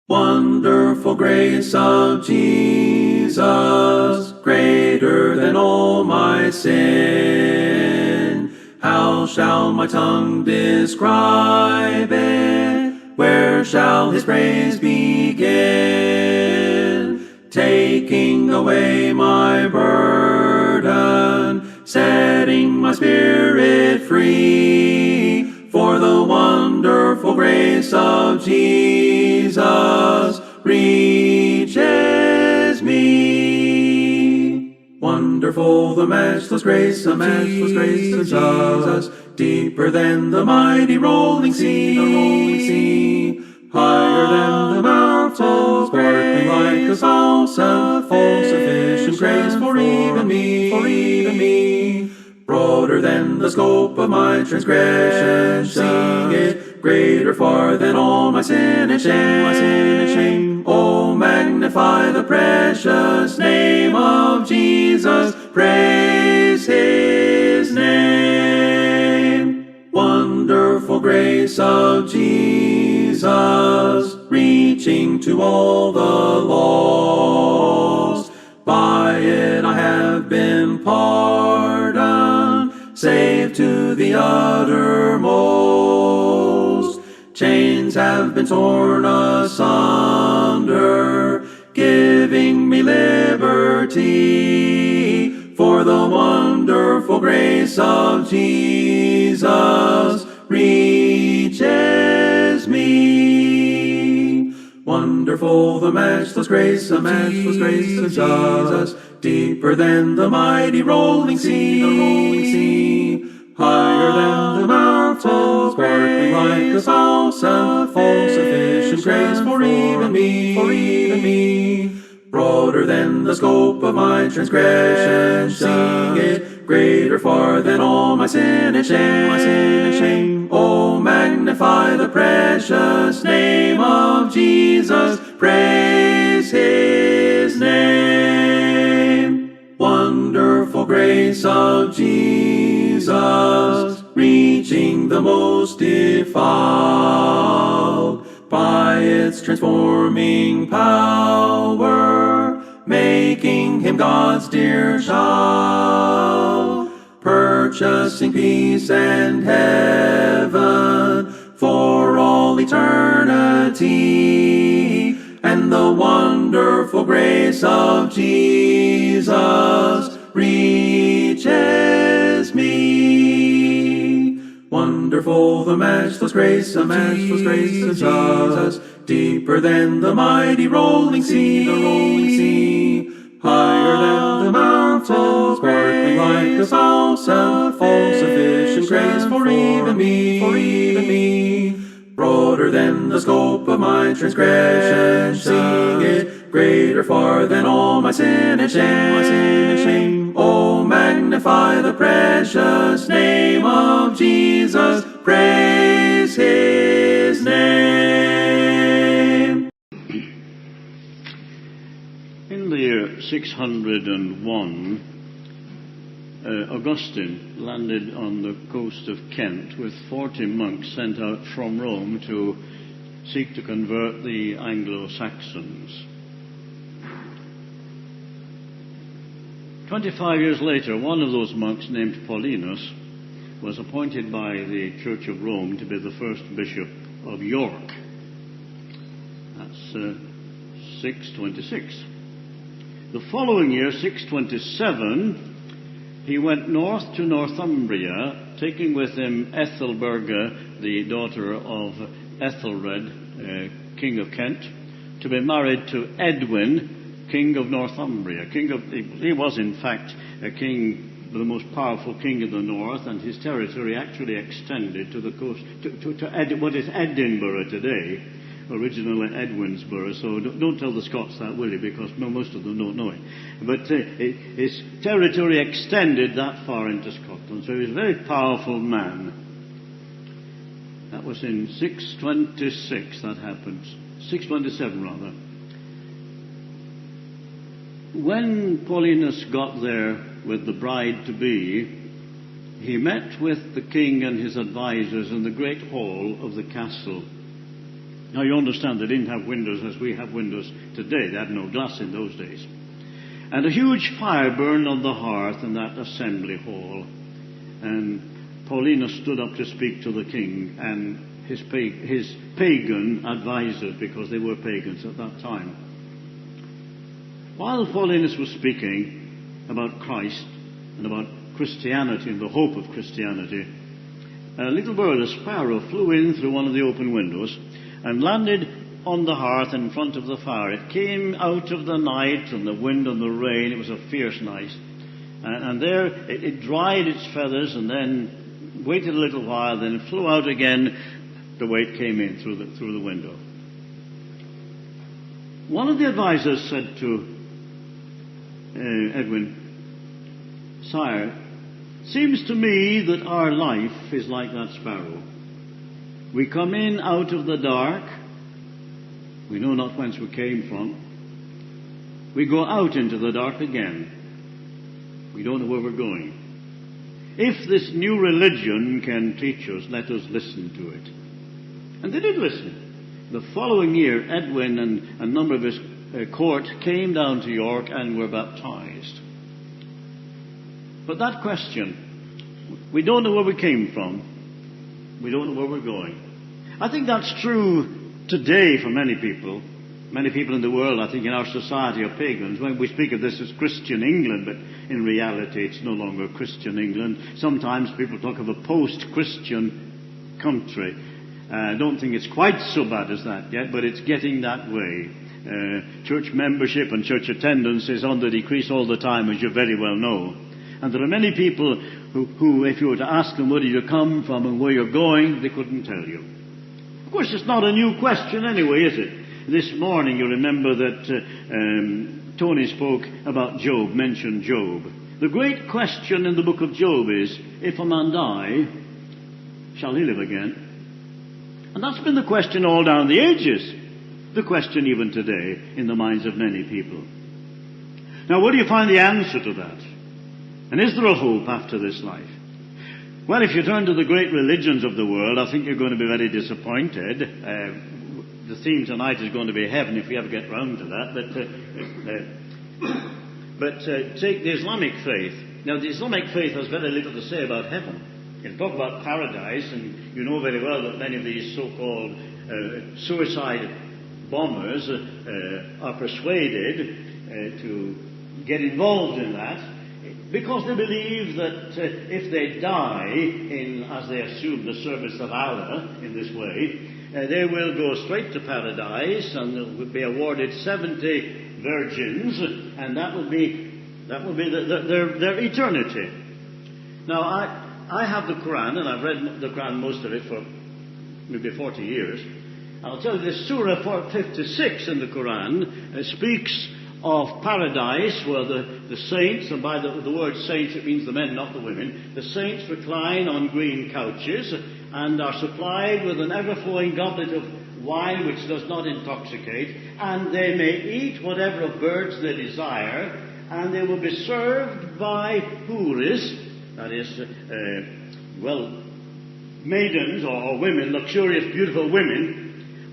Wonderful grace of Jesus, greater than all my sin. How shall my tongue describe it? Where shall his praise begin? Taking away my burden, setting my spirit free. For the wonderful grace of Jesus reaches me. Wonderful the matchless grace of Jesus, deeper than the mighty rolling sea, higher than the mountains, sparkling like a fountain, all-sufficient grace for even me. Broader than the scope of my transgression, seeing it greater far than all my sin and shame. Oh, magnify the precious name of Jesus, praise his name. Wonderful grace of Jesus, reaching to all the lost. By it I have been pardoned, saved to the uttermost. Chains have been torn asunder, giving me liberty. For the wonderful grace of Jesus reaches me. Wonderful the matchless grace of Jesus, deeper than the mighty rolling sea, higher than the mountains, sparkling like a fountain, all-sufficient grace for even me. Broader than the scope of my transgression, seeing it greater far than all my sin and shame. Oh, magnify the precious name of Jesus, praise his name. Wonderful grace of Jesus, reaching the most defiled, by its transforming power, making him God's dear child, purchasing peace and heaven for all eternity. And the wonderful grace of Jesus reaches me. Wonderful the matchless grace of Jesus, deeper than the mighty rolling sea, higher than the mountains, sparkling like a fountain, all-sufficient grace for even me. Broader than the scope of my transgression, seeing it greater far than all my sin and shame. Oh, magnify the precious name of Jesus, praise his name. In the year 601, Augustine landed on the coast of Kent with 40 monks sent out from Rome to seek to convert the Anglo-Saxons. 25 years later, one of those monks, named Paulinus, was appointed by the Church of Rome to be the first bishop of York. That's 626. The following year, 627, he went north to Northumbria, taking with him Ethelberga, the daughter of Ethelred, king of Kent, to be married to Edwin, king of Northumbria. He was, in fact, a king, the most powerful king of the north, and his territory actually extended to the coast, to what is Edinburgh today, originally Edwinsborough. So don't tell the Scots that, will you, because most of them don't know it. But his territory extended that far into Scotland, so he was a very powerful man. That was in 626 that happened. 627, rather. When Paulinus got there with the bride-to-be, he met with the king and his advisors in the great hall of the castle. Now you understand they didn't have windows as we have windows today. They had no glass in those days. And a huge fire burned on the hearth in that assembly hall. And Paulina stood up to speak to the king and his pagan advisors, because they were pagans at that time. While Paulinus was speaking about Christ and about Christianity and the hope of Christianity, a little bird, a sparrow, flew in through one of the open windows and landed on the hearth in front of the fire. It came out of the night and the wind and the rain. It was a fierce night. And there it dried its feathers and then waited a little while, then flew out again the way it came in through the window. One of the advisors said to Edwin, "Sire, seems to me that our life is like that sparrow. We come in out of the dark. We know not whence we came from. We go out into the dark again. We don't know where we're going. If this new religion can teach us, let us listen to it." And they did listen. The following year, Edwin and a number of his court came down to York and were baptized. But that question, we don't know where we came from. We don't know where we're going. I think that's true today for many people. Many people in the world, I think, in our society are pagans. When we speak of this as Christian England, but in reality it's no longer Christian England. Sometimes people talk of a post-Christian country. I don't think it's quite so bad as that yet, but it's getting that way. Church membership and church attendance is on the decrease all the time, as you very well know. And there are many people who, if you were to ask them where you come from and where you're going, they couldn't tell you. Of course, it's not a new question anyway, is it? This morning you remember that Tony spoke about Job, mentioned Job. The great question in the book of Job is, if a man die, shall he live again? And that's been the question all down the ages. The question even today in the minds of many people. Now, where do you find the answer to that? And is there a hope after this life? Well, if you turn to the great religions of the world, I think you're going to be very disappointed. The theme tonight is going to be heaven, if we ever get round to that. But take the Islamic faith. Now, the Islamic faith has very little to say about heaven. You talk about paradise, and you know very well that many of these so-called suicide bombers are persuaded to get involved in that because they believe that if they die in, as they assume, the service of Allah in this way, they will go straight to paradise and will be awarded 70 virgins, and that will be their eternity. Now, I have the Quran, and I've read the Quran, most of it, for maybe 40 years. I'll tell you this, Surah 56 in the Quran speaks of paradise, where the saints, and by the word saints it means the men, not the women, the saints recline on green couches and are supplied with an ever-flowing goblet of wine which does not intoxicate, and they may eat whatever of birds they desire, and they will be served by huris, that is, maidens or women, luxurious, beautiful women,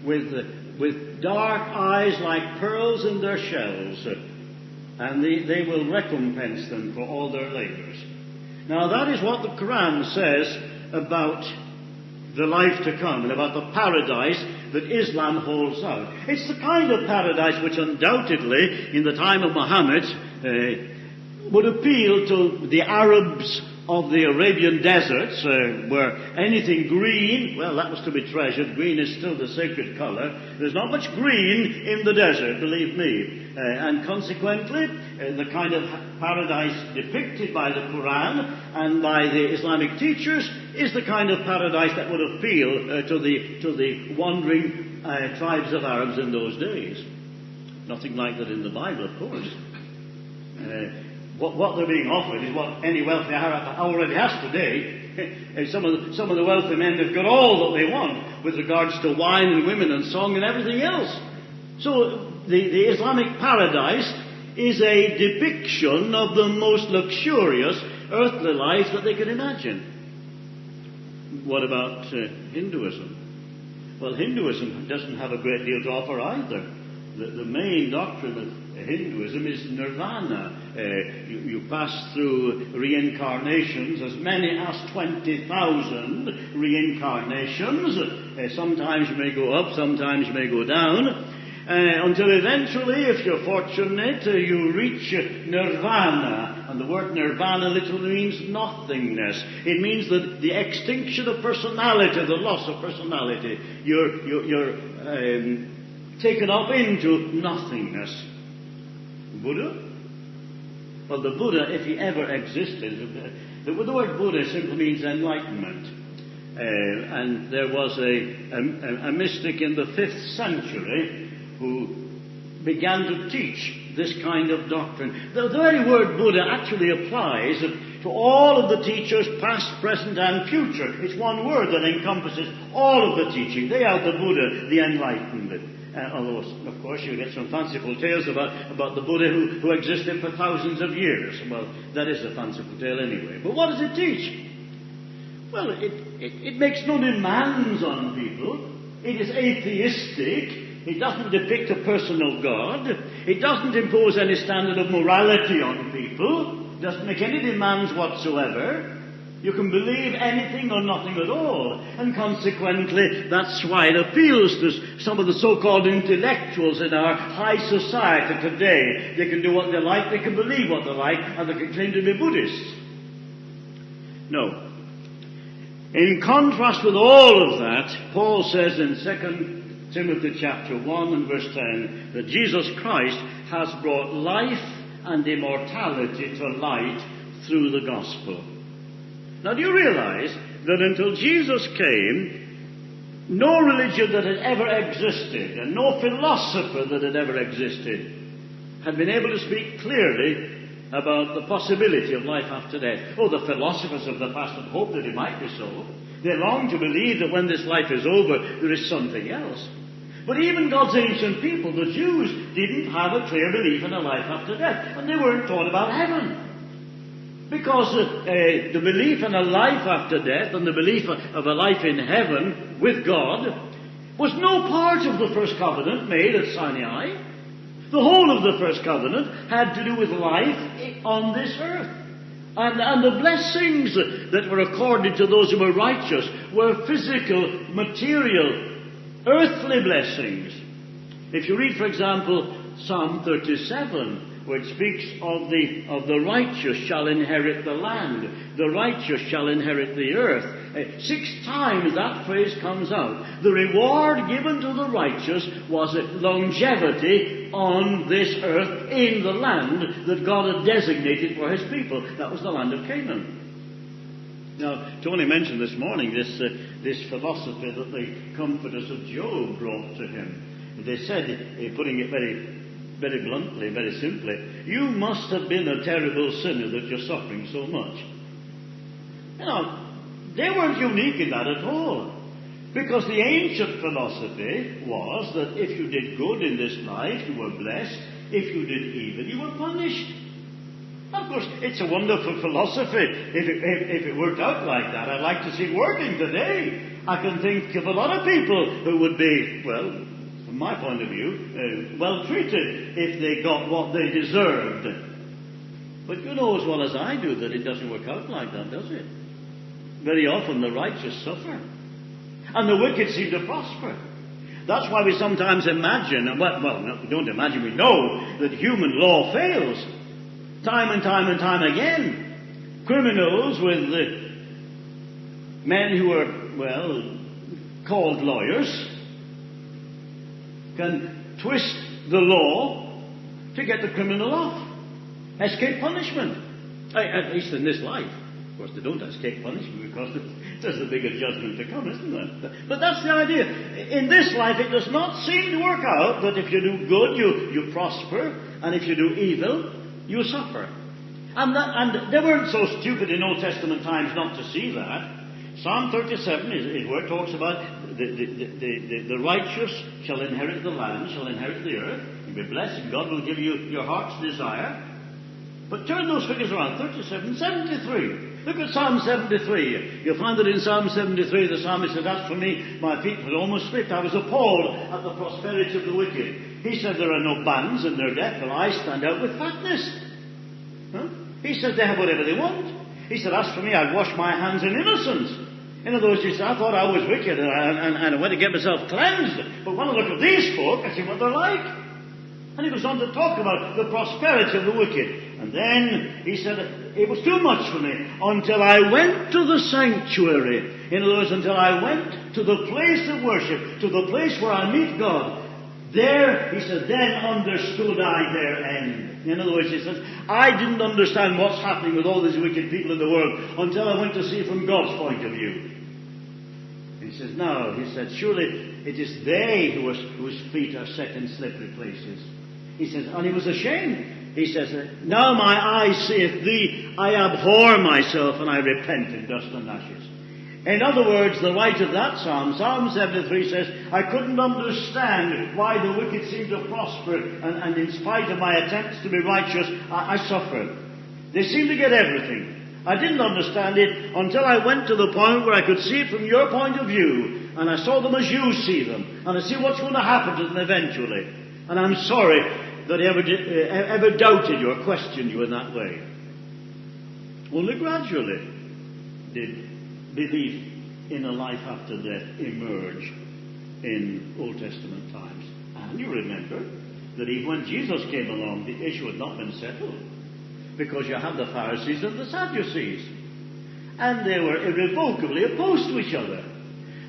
with dark eyes like pearls in their shells, and they will recompense them for all their labors. Now, that is what the Quran says about the life to come and about the paradise that Islam holds out. It's the kind of paradise which undoubtedly, in the time of Muhammad, would appeal to the Arabs of the Arabian deserts, where anything green, well, that was to be treasured. Green is still the sacred color. There's not much green in the desert, believe me. And consequently, the kind of paradise depicted by the Quran and by the Islamic teachers is the kind of paradise that would appeal to the wandering tribes of Arabs in those days. Nothing like that in the Bible, of course. What they're being offered is what any wealthy Arab already has today. Some of the wealthy men have got all that they want with regards to wine and women and song and everything else. So the Islamic paradise is a depiction of the most luxurious earthly life that they can imagine. What about Hinduism? Well, Hinduism doesn't have a great deal to offer either. The main doctrine of Hinduism is nirvana. You pass through reincarnations, as many as 20,000 reincarnations. Sometimes you may go up, sometimes you may go down, until eventually, if you're fortunate, you reach nirvana. And the word nirvana literally means nothingness. It means that the extinction of personality, the loss of personality. You're taken up into nothingness. Buddha? Well, the Buddha, if he ever existed, the word Buddha simply means enlightenment. And there was a mystic in the 5th century who began to teach this kind of doctrine. The very word Buddha actually applies to all of the teachers, past, present, and future. It's one word that encompasses all of the teaching. They are the Buddha, the enlightened. Although, of course, you get some fanciful tales about the Buddha who existed for thousands of years. Well, that is a fanciful tale anyway. But what does it teach? Well, it makes no demands on people. It is atheistic. It doesn't depict a personal God. It doesn't impose any standard of morality on people. It doesn't make any demands whatsoever. You can believe anything or nothing at all. And consequently, that's why it appeals to some of the so-called intellectuals in our high society today. They can do what they like, they can believe what they like, and they can claim to be Buddhists. No. In contrast with all of that, Paul says in 2 Timothy chapter 1 and verse 10 that Jesus Christ has brought life and immortality to light through the gospel. Now, do you realize that until Jesus came, no religion that had ever existed and no philosopher that had ever existed had been able to speak clearly about the possibility of life after death? Oh, the philosophers of the past had hoped that it might be so. They longed to believe that when this life is over, there is something else. But even God's ancient people, the Jews, didn't have a clear belief in a life after death. And they weren't taught about heaven. Because the belief in a life after death and the belief of a life in heaven with God was no part of the first covenant made at Sinai. The whole of the first covenant had to do with life on this earth. And the blessings that were accorded to those who were righteous were physical, material, earthly blessings. If you read, for example, Psalm 37, where it speaks of the righteous shall inherit the land, the righteous shall inherit the earth. 6 times that phrase comes out. The reward given to the righteous was longevity on this earth in the land that God had designated for his people. That was the land of Canaan. Now, Tony mentioned this morning this philosophy that the comforters of Job brought to him. They said, putting it very bluntly, very simply, you must have been a terrible sinner that you're suffering so much. You know, they weren't unique in that at all. Because the ancient philosophy was that if you did good in this life, you were blessed. If you did evil, you were punished. Of course, it's a wonderful philosophy if it worked out like that. I'd like to see it working today. I can think of a lot of people who would be, well, from my point of view, well treated if they got what they deserved. But you know as well as I do that it doesn't work out like that, does it? Very often the righteous suffer, and the wicked seem to prosper. That's why we sometimes imagine, well, no, we don't imagine, we know that human law fails. Time and time and time again. Criminals with men who are, well, called lawyers can twist the law to get the criminal off. Escape punishment. At least in this life. Of course, they don't escape punishment because there's a bigger judgment to come, isn't there? But that's the idea. In this life, it does not seem to work out that if you do good, you prosper, and if you do evil, you suffer. And they weren't so stupid in Old Testament times not to see that. Psalm 37 is where it talks about the righteous shall inherit the land, shall inherit the earth. You'll be blessed, and God will give you your heart's desire. But turn those figures around, 37, 73. Look at Psalm 73. You'll find that in Psalm 73 the psalmist said, as for me, my feet were almost slipped. I was appalled at the prosperity of the wicked. He said, there are no bands in their death, but I stand out with fatness. Huh? He said, they have whatever they want. He said, as for me, I wash my hands in innocence. In other words, he said, I thought I was wicked and I went to get myself cleansed. But when I look at these folk, I see what they're like. And he goes on to talk about the prosperity of the wicked. And then he said, it was too much for me until I went to the sanctuary. In other words, until I went to the place of worship, to the place where I meet God. There, he said, then understood I their end. In other words, he says, I didn't understand what's happening with all these wicked people in the world until I went to see from God's point of view. He says, no, he said, surely it is they whose feet are set in slippery places. He says, and he was ashamed. He says, now my eye seeth thee, I abhor myself, and I repent in dust and ashes. In other words, the writer of that psalm, Psalm 73, says, I couldn't understand why the wicked seem to prosper, and in spite of my attempts to be righteous, I suffered. They seem to get everything. I didn't understand it until I went to the point where I could see it from your point of view, and I saw them as you see them, and I see what's going to happen to them eventually. And I'm sorry that I ever doubted you or questioned you in that way. Only gradually did belief in a life after death emerge in Old Testament times. And you remember that even when Jesus came along, the issue had not been settled. Because you had the Pharisees and the Sadducees. And they were irrevocably opposed to each other.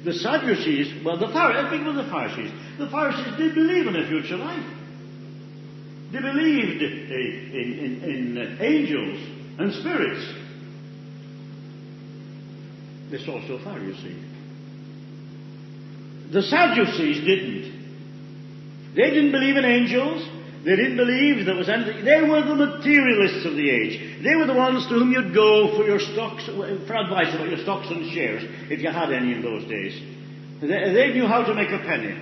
The Sadducees, well, the Pharisees. The Pharisees did believe in a future life. They believed in angels and spirits. They saw so far, you see. The Sadducees didn't. They didn't believe in angels. They didn't believe there was anything. They were the materialists of the age. They were the ones to whom you'd go for your stocks, for advice about your stocks and shares, if you had any in those days. They knew how to make a penny.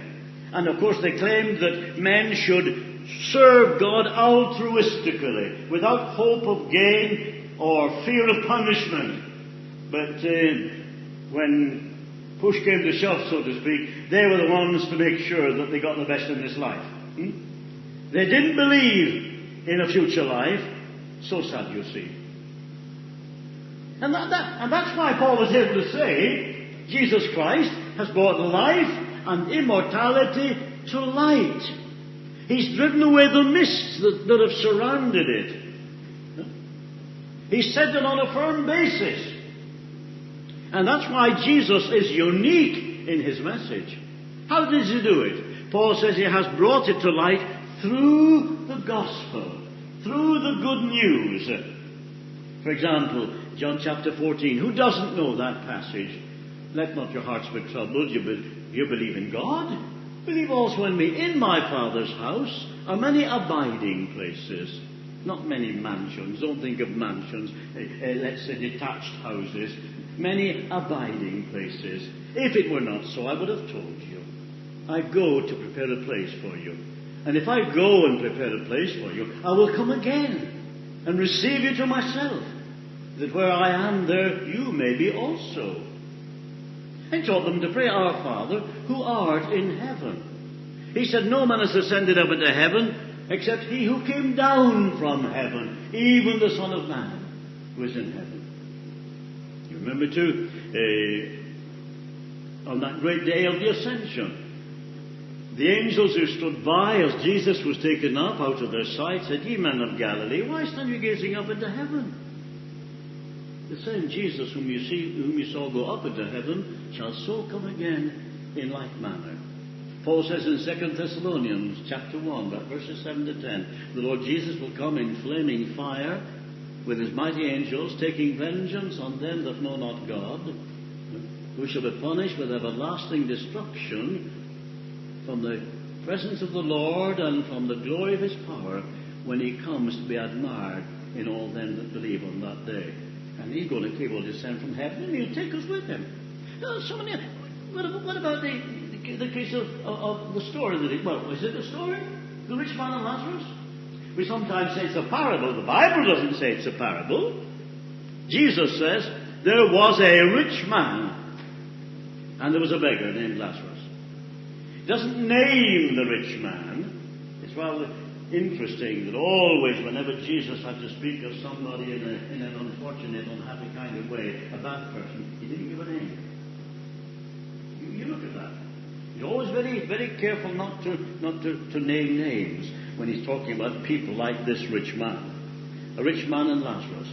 And of course they claimed that men should serve God altruistically, without hope of gain or fear of punishment. But when push came to shove, so to speak, they were the ones to make sure that they got the best in this life. They didn't believe in a future life, so sad, you see. And that's why Paul was able to say, Jesus Christ has brought life and immortality to light. He's driven away the mists that have surrounded it. He set it on a firm basis. And that's why Jesus is unique in his message. How does he do it? Paul says he has brought it to light through the gospel, through the good news. For example, John chapter 14. Who doesn't know that passage? Let not your hearts be troubled. You believe in God. Believe also in me. In my Father's house are many abiding places. Not many mansions. Don't think of mansions. Let's say detached houses. Many abiding places. If it were not so, I would have told you. I go to prepare a place for you. And if I go and prepare a place for you, I will come again and receive you to myself, that where I am, there you may be also. And taught them to pray, Our Father, who art in heaven. He said, no man has ascended up into heaven, except he who came down from heaven, even the Son of Man, who is in heaven. You remember too, on that great day of the Ascension, the angels who stood by as Jesus was taken up out of their sight said, Ye men of Galilee, why stand you gazing up into heaven? The same Jesus whom you saw go up into heaven shall so come again in like manner. Paul says in 2 Thessalonians chapter 1, verses 7 to 10, the Lord Jesus will come in flaming fire with his mighty angels, taking vengeance on them that know not God, who shall be punished with everlasting destruction from the presence of the Lord and from the glory of his power, when he comes to be admired in all them that believe on that day. And he's going to will descend from heaven, and he'll take us with him. What about the case of the story? Well, is it a story? The rich man and Lazarus? We sometimes say it's a parable. The Bible doesn't say it's a parable. Jesus says, there was a rich man, and there was a beggar named Lazarus. He doesn't name the rich man. It's rather interesting that always, whenever Jesus had to speak of somebody in an unfortunate, unhappy kind of way, a bad person, he didn't give a name. You look at that. He's always very, very careful not to name names when he's talking about people like this rich man. A rich man and Lazarus.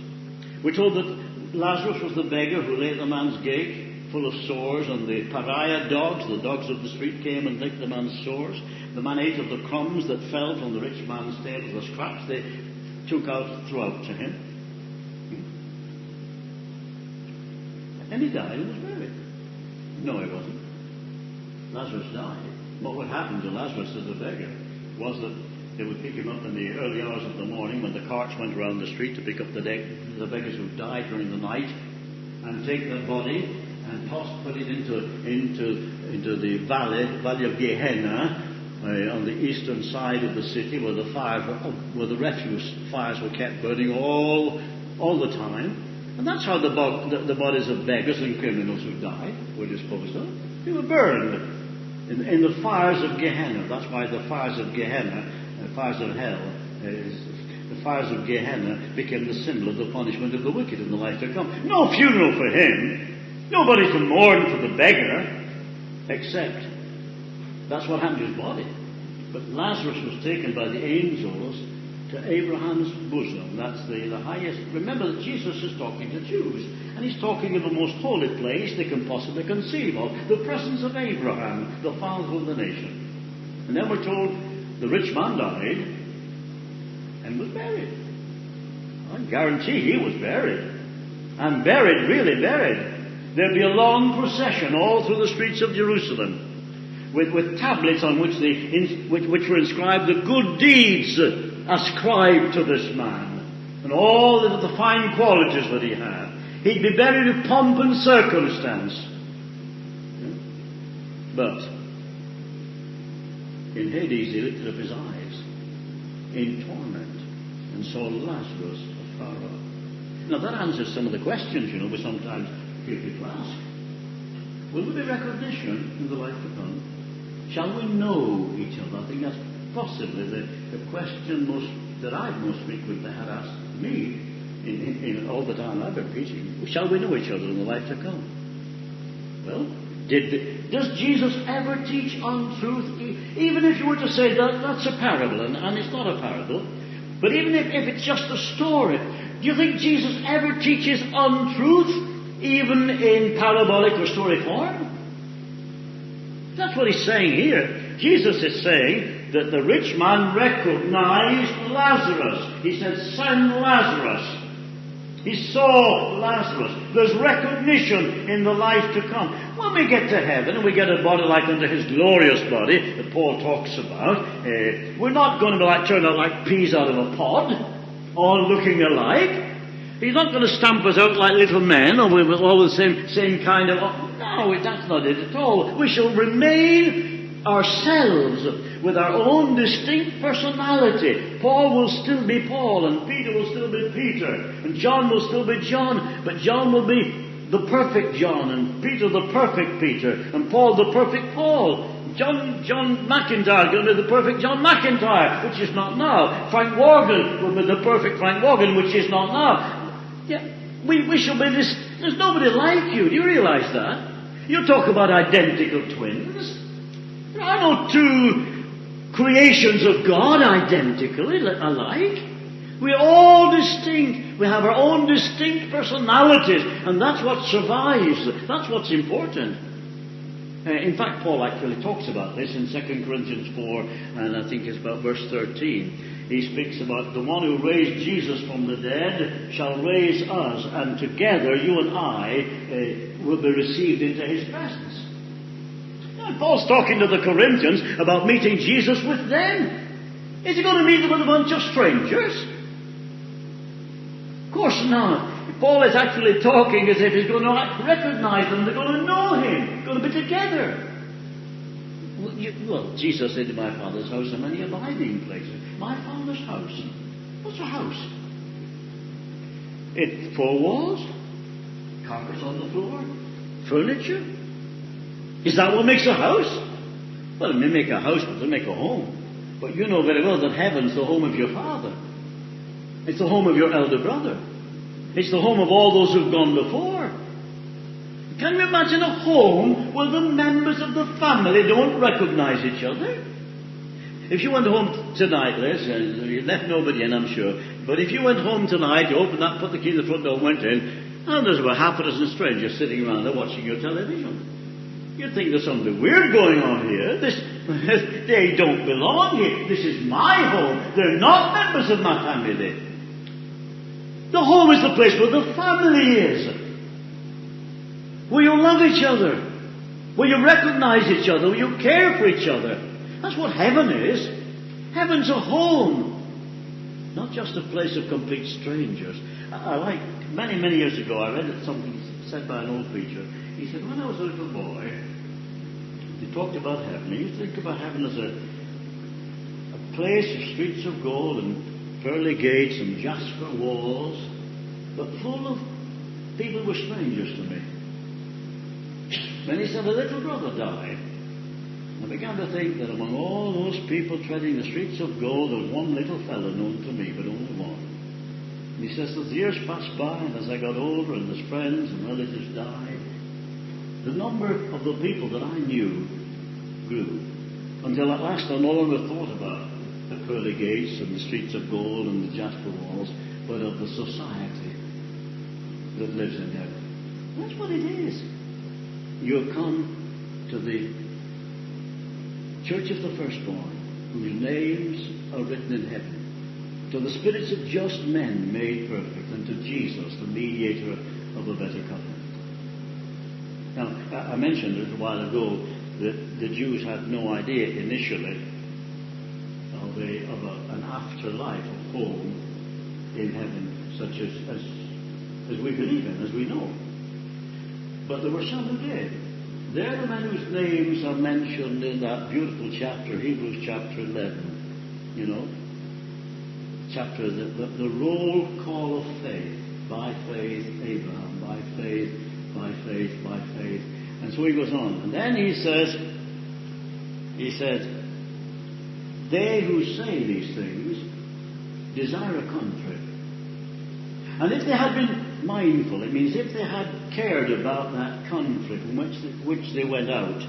We're told that Lazarus was the beggar who lay at the man's gate, full of sores, and the pariah dogs, the dogs of the street, came and licked the man's sores. The man ate of the crumbs that fell from the rich man's table, the scraps they took out, threw out to him. And he died and was buried. No, he wasn't. Lazarus died. What would happen to Lazarus as a beggar was that they would pick him up in the early hours of the morning when the carts went around the street to pick up the beggars who died during the night, and take their body and put it into the valley of Gehenna, on the eastern side of the city, where the refuse fires were kept burning all the time. And that's how the bodies of beggars and criminals who died were disposed of. They were burned in the fires of Gehenna. That's why the fires of Gehenna, fires of hell, the fires of Gehenna became the symbol of the punishment of the wicked in the life to come. No funeral for him. Nobody to mourn for the beggar, except that's what happened to his body. But Lazarus was taken by the angels to Abraham's bosom. That's the highest. Remember that Jesus is talking to Jews, and he's talking of the most holy place they can possibly conceive of, the presence of Abraham, the father of the nation. And then we're told the rich man died and was buried. I guarantee he was buried. And buried, really buried. There'd be a long procession all through the streets of Jerusalem, with tablets on which were inscribed the good deeds ascribed to this man, and all of the fine qualities that he had. He'd be buried with pomp and circumstance. But in Hades he lifted up his eyes in torment and saw Lazarus afar off. Now that answers some of the questions, we sometimes feel people ask. Will there be recognition in the life to come? Shall we know each other? I think that's possibly the question that I've most frequently had asked me in all the time I've been preaching. Shall we know each other in the life to come? Well, does Jesus ever teach untruth? Even if you were to say that's a parable, and it's not a parable, but even if it's just a story, do you think Jesus ever teaches untruth, even in parabolic or story form? That's what he's saying here. Jesus is saying that the rich man recognized Lazarus. He said, "Send Lazarus." He saw Lazarus. There's recognition in the life to come. When we get to heaven and we get a body like unto his glorious body that Paul talks about, we're not going to turn out like peas out of a pod, all looking alike. He's not going to stamp us out like little men, or with all the same kind of... No, that's not it at all. We shall remain ourselves with our own distinct personality. Paul will still be Paul, and Peter will still be Peter, and John will still be John, but John will be the perfect John, and Peter the perfect Peter, and Paul the perfect Paul. John McIntyre is going to be the perfect John McIntyre, which is not now. Frank Morgan will be the perfect Frank Morgan, which is not now. Yeah, we shall be this. There's nobody like you. Do you realize that? You talk about identical twins. There are no two creations of God identically alike. We're all distinct. We have our own distinct personalities, and that's what survives. That's what's important. In fact, Paul actually talks about this in 2 Corinthians 4, and I think it's about verse 13. He speaks about the one who raised Jesus from the dead shall raise us, and together you and I will be received into his presence. And Paul's talking to the Corinthians about meeting Jesus with them. Is he going to meet them with a bunch of strangers? Of course not. Paul is actually talking as if he's going to recognize them. They're going to know him. They're going to be together. Well, Jesus said, in my Father's house are many abiding places. My Father's house. What's a house? It 4 walls, carpets on the floor, furniture. Is that what makes a house? Well, it may make a house, but it doesn't make a home. But you know very well that heaven's the home of your Father. It's the home of your elder brother. It's the home of all those who've gone before. Can you imagine a home where the members of the family don't recognize each other? If you went home tonight, Liz, you left nobody in, I'm sure, but if you went home tonight, you opened that, put the key in the front door, went in, and there's about half a dozen strangers sitting around there watching your television. You'd think there's something weird going on here. They don't belong here. This is my home. They're not members of my family. The home is the place where the family is. Where you love each other. Where you recognize each other. Where you care for each other. That's what heaven is. Heaven's a home. Not just a place of complete strangers. I like, many years ago, I read something said by an old preacher. He said, when I was a little boy, he talked about heaven. He used to think about heaven as a place of streets of gold and pearly gates and jasper walls, but full of people who were strangers to me. Then he said, a little brother died. I began to think that among all those people treading the streets of gold, there was one little fellow known to me, but only one. And he says, as the years passed by, and as I got older, and as friends and relatives died, the number of the people that I knew grew, until at last I no longer thought about the pearly gates and the streets of gold and the jasper walls, but of the society that lives in heaven. That's what it is. You have come to the Church of the Firstborn, whose names are written in heaven, to the spirits of just men made perfect, and to Jesus, the mediator of a better covenant. Now, I mentioned a little while ago that the Jews had no idea initially of an afterlife of home in heaven, such as we believe in, as we know. But there were some who did. They're the men whose names are mentioned in that beautiful chapter, Hebrews chapter 11. You know, chapter, the roll call of faith. By faith, Abraham. By faith, by faith, by faith. And so he goes on. And then he says, they who say these things desire a country. And if they had been mindful, it means if they had cared about that country from which they went out,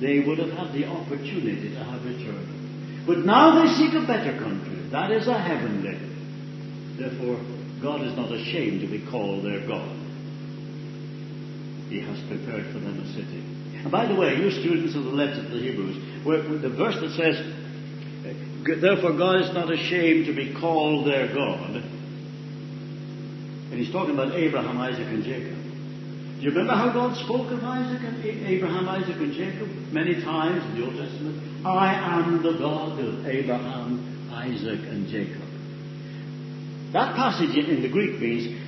they would have had the opportunity to have returned. But now they seek a better country. That is a heavenly. Therefore, God is not ashamed to be called their God. He has prepared for them a city. And by the way, you students of the letter to the Hebrews, where the verse that says, therefore God is not ashamed to be called their God, and he's talking about Abraham, Isaac, and Jacob. Do you remember how God spoke of Abraham, Isaac, and Jacob many times in the Old Testament? I am the God of Abraham, Isaac, and Jacob. That passage in the Greek means,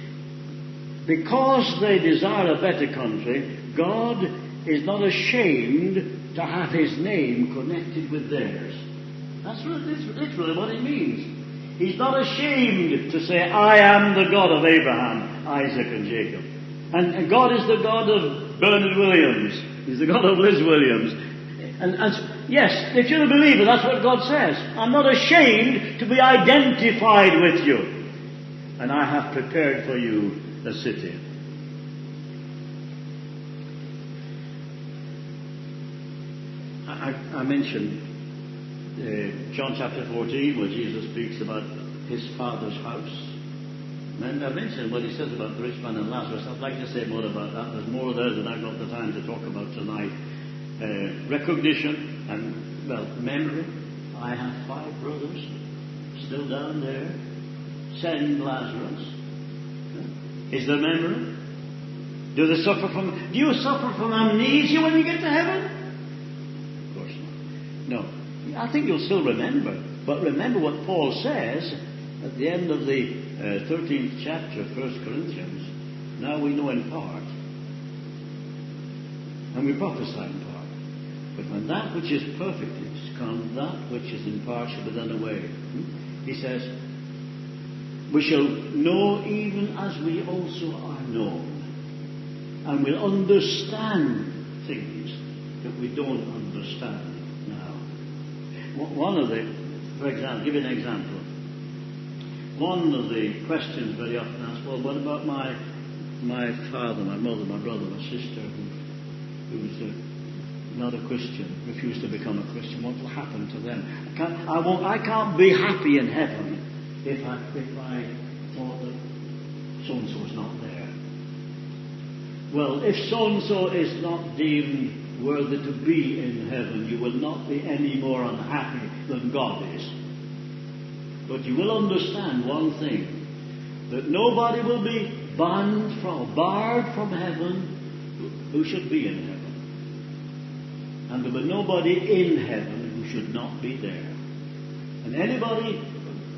because they desire a better country, God is not ashamed to have his name connected with theirs. That's literally what it means. He's not ashamed to say, I am the God of Abraham, Isaac, and Jacob. And God is the God of Bernard Williams. He's the God of Liz Williams. And yes, if you're a believer, that's what God says. I'm not ashamed to be identified with you. And I have prepared for you a city. I mentioned John chapter 14, where Jesus speaks about his Father's house. And I mentioned what he says about the rich man and Lazarus. I'd like to say more about that. There's more there than I've got the time to talk about tonight. Recognition and, memory. I have 5 brothers still down there. Send Lazarus. Is there memory? Do you suffer from amnesia when you get to heaven? Of course not. No. I think you'll still remember. But remember what Paul says at the end of the 13th chapter of 1 Corinthians. Now we know in part. And we prophesy in part. But when that which is perfect is come, that which is in part shall be done away. He says, we shall know even as we also are known. And we'll understand things that we don't understand now. One of the, for example, give you an example. One of the questions very often asked, well, what about my father, my mother, my brother, my sister, who's not a Christian, refused to become a Christian? What will happen to them? I can't be happy in heaven if I thought that so-and-so is not there. Well, if so-and-so is not deemed worthy to be in heaven, you will not be any more unhappy than God is. But you will understand one thing, that nobody will be barred from heaven who should be in heaven. And there will be nobody in heaven who should not be there. And anybody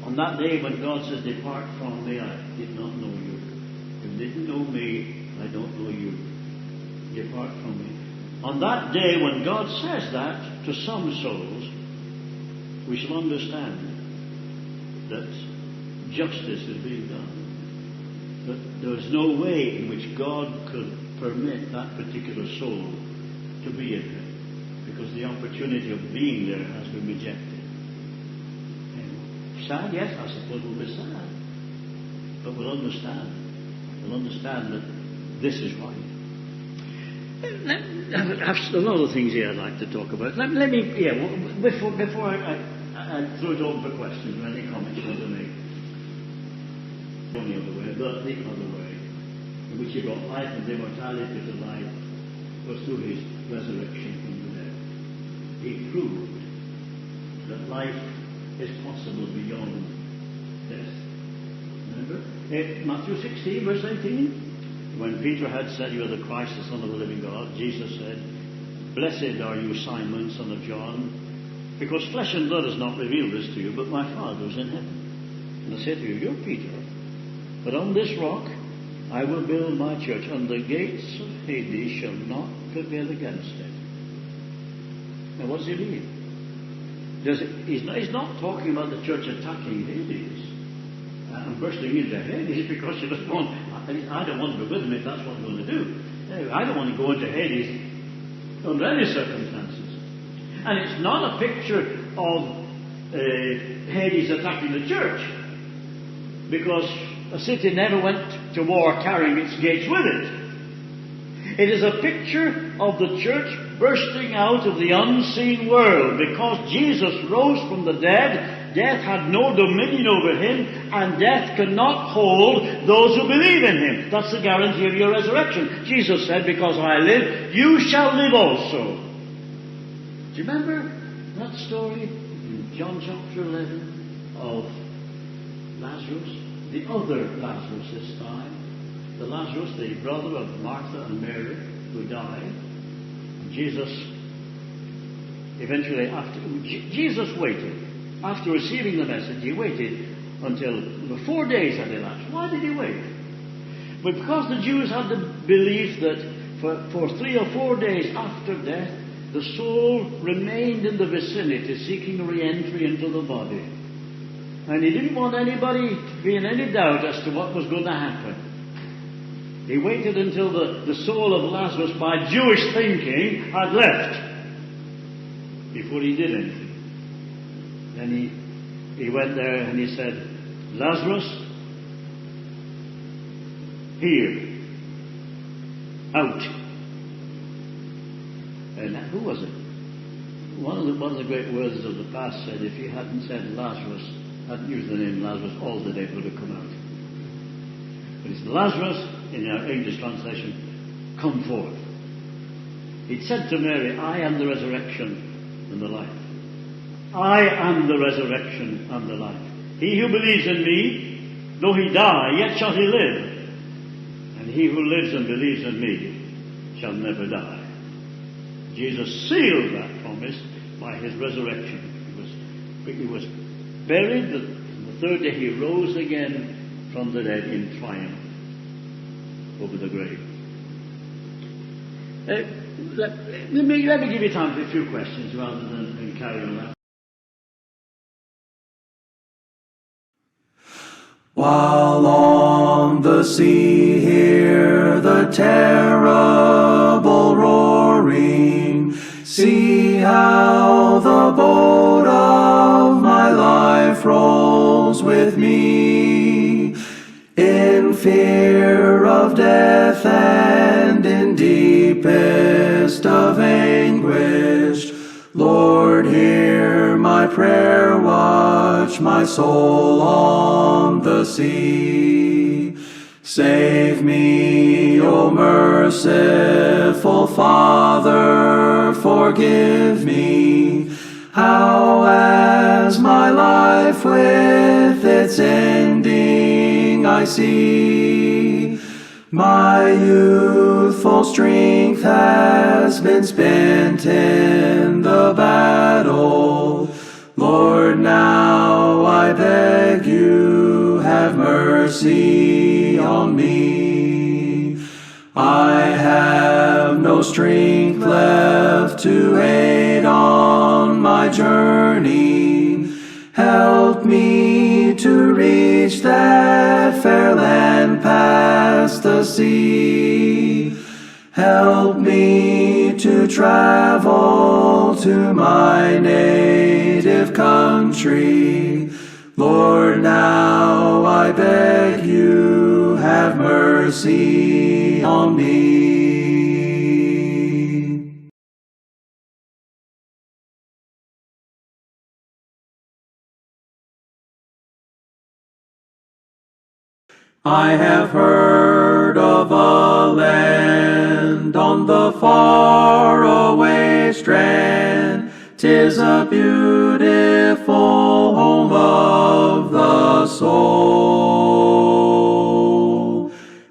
on that day when God says, depart from me, I did not know you. You didn't know me, I don't know you. Depart from me. On that day when God says that to some souls, we shall understand that justice is being done. That there is no way in which God could permit that particular soul to be in heaven, because the opportunity of being there has been rejected. And sad, yes, I suppose we'll be sad. But we'll understand. We'll understand that this is right. I have a lot of things here I'd like to talk about. Let me, before I throw it open for questions or any comments you want to make. Not the other way, but the other way, in which he brought life and immortality to life, was through his resurrection from the dead. He proved that life is possible beyond death. Remember? Matthew 16, verse 18. When Peter had said, you are the Christ, the Son of the living God, Jesus said, blessed are you, Simon, son of John, because flesh and blood has not revealed this to you, but my Father is in heaven. And I say to you, you're Peter, but on this rock I will build my church, and the gates of Hades shall not prevail against it. Now what does he mean? He's not talking about the church attacking Hades and bursting into Hades, because you just want, I don't want to be with them if that's what we're going to do. I don't want to go into Hades under any circumstances. And it's not a picture of Hades attacking the church, because a city never went to war carrying its gates with it. It is a picture of the church bursting out of the unseen world, because Jesus rose from the dead. Death had no dominion over him, and death cannot hold those who believe in him. That's the guarantee of your resurrection. Jesus said, because I live, you shall live also. Do you remember that story in John chapter 11 of Lazarus? The other Lazarus this time. The Lazarus, the brother of Martha and Mary, who died. And Jesus, eventually, Jesus waited. After receiving the message, he waited until the 4 days had elapsed. Why did he wait? But because the Jews had the belief that for 3 or 4 days after death, the soul remained in the vicinity, seeking re-entry into the body. And he didn't want anybody to be in any doubt as to what was going to happen. He waited until the soul of Lazarus, by Jewish thinking, had left before he did anything. Then he went there and he said, Lazarus, here, out. And who was it? One of the great words of the past said, if he hadn't said Lazarus, hadn't used the name Lazarus, all the dead would have come out. But it's Lazarus, in our English translation, come forth. He'd said to Mary, I am the resurrection and the life. I am the resurrection and the life. He who believes in me, though he die, yet shall he live. And he who lives and believes in me shall never die. Jesus sealed that promise by his resurrection. He was buried, and the third day he rose again from the dead in triumph over the grave. Let me give you time for a few questions rather than carry on that. While on the sea hear the terrible roaring, see how the boat of my life rolls with me. In fear of death and in deepest of anguish, Lord, hear my prayer, watch my soul on the sea. Save me, O merciful Father, forgive me, how as my life with its ending I see. My youthful strength has been spent in the battle. Lord, now I beg you, have mercy on me. I have no strength left to aid on my journey. Help me to reach that fair land past the sea. Help me to travel to my native country. Lord, now I beg you, have mercy on me. I have heard of a land on the far-away strand. 'Tis a beautiful home of the soul,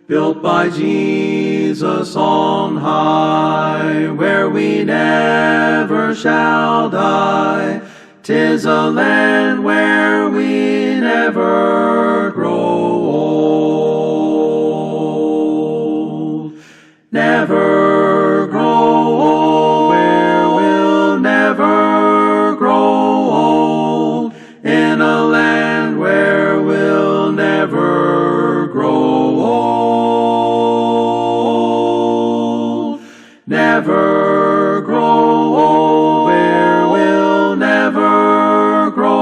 built by Jesus on high, where we never shall die. 'Tis a land where we never grow old. Never grow old, where we'll never grow old. In a land where we'll never grow old. Never grow old, where we'll never grow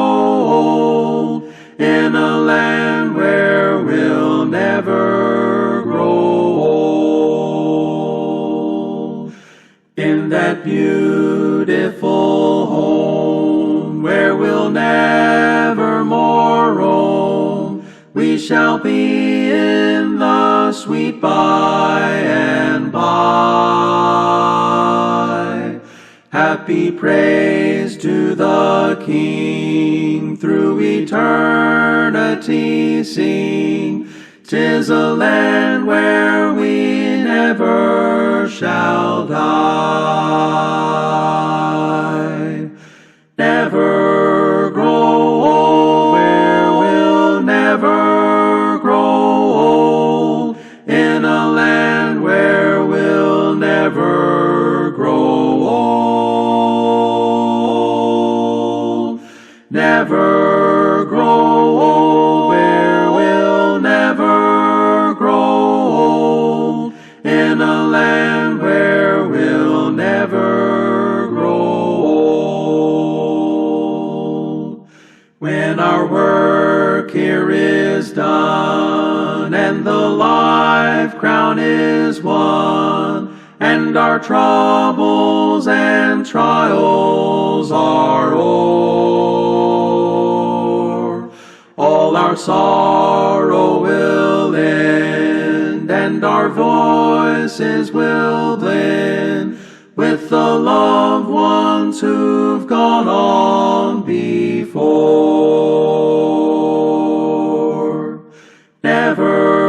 old. In a land where we'll never grow old. In that beautiful home where we'll never more roam, we shall be in the sweet by and by. Happy praise to the King, through eternity sing. 'Tis a land where we never shall die. Never grow old, where we'll never grow old. In a land where we'll never grow old. Never grow old, where we'll never grow old. In a land where we'll never grow old. When our work here is done, and the life crown is won, and our troubles and trials are o'er, all our sorrow will end, and our voices will blend with the loved ones who've gone on before. Never